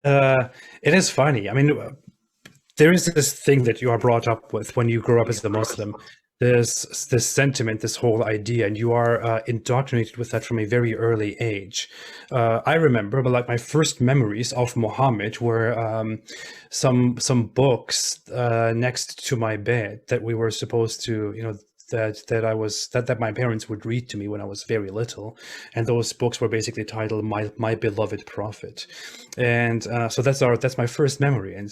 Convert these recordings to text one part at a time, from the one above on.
Uh, it is funny. I mean, there is this thing that you are brought up with when you grow up as a Muslim. There's this sentiment, this whole idea, and you are indoctrinated with that from a very early age. I remember, but like my first memories of Muhammad were some books next to my bed that we were supposed to, that my parents would read to me when I was very little, and those books were basically titled "My Beloved Prophet," and so that's my first memory. And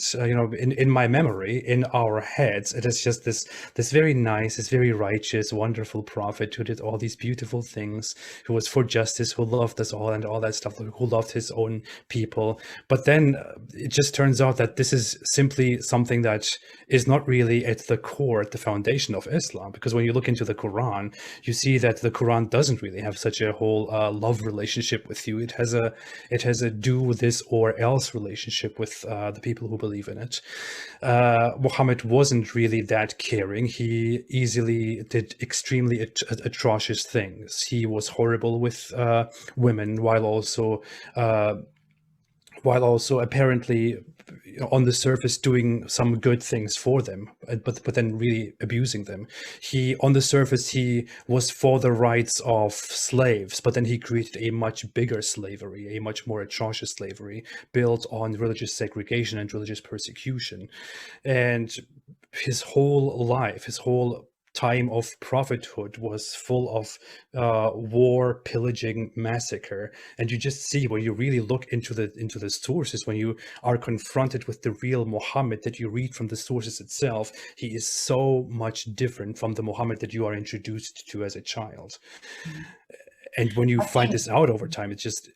in my memory, in our heads, it is just this very nice, this very righteous, wonderful prophet who did all these beautiful things, who was for justice, who loved us all, and all that stuff, who loved his own people. But then it just turns out that this is simply something that is not really at the core, at the foundation of Islam. Because when you look into the Quran, you see that the Quran doesn't really have such a whole love relationship with you. It has a do this or else relationship with the people who believe in it. Muhammad wasn't really that caring. He easily did extremely atrocious things. He was horrible with women, while also apparently, on the surface, doing some good things for them, but then really abusing them. On the surface, he was for the rights of slaves, but then he created a much bigger slavery, a much more atrocious slavery built on religious segregation and religious persecution. And his whole life, his whole time of prophethood was full of war, pillaging, massacre. And you just see, when you really look into the sources, when you are confronted with the real Muhammad that you read from the sources itself, he is so much different from the Muhammad that you are introduced to as a child. And when you I find think this out over time, it's just,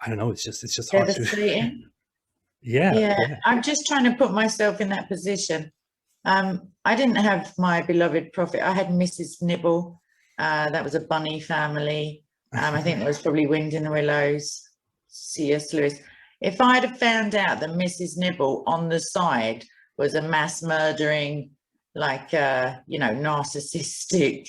I don't know, it's just hard to. devastating. Yeah, Yeah, yeah. I'm just trying to put myself in that position. I didn't have my beloved prophet. I had Mrs. Nibble. That was a bunny family. I think that was probably Wind in the Willows, C.S. Lewis. If I'd have found out that Mrs. Nibble on the side was a mass murdering, like narcissistic,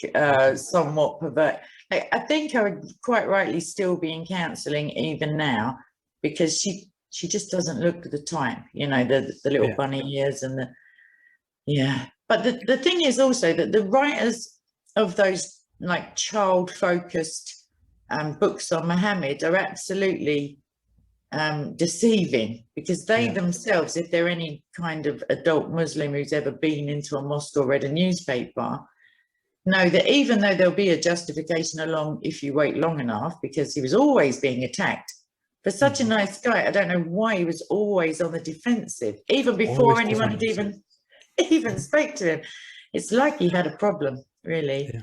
somewhat pervert, like, I think I would quite rightly still be in counselling even now, because she just doesn't look the type, the little Yeah. bunny ears and the yeah. But the thing is also that the writers of those like child focused books on Muhammad are absolutely deceiving, because they Yeah. themselves, if they're any kind of adult Muslim who's ever been into a mosque or read a newspaper, know that even though there'll be a justification along if you wait long enough, because he was always being attacked. For such a Mhm. nice guy, I don't know why he was always on the defensive, even before Always anyone had defending himself. even spoke to him. It's like he had a problem, really. Yeah.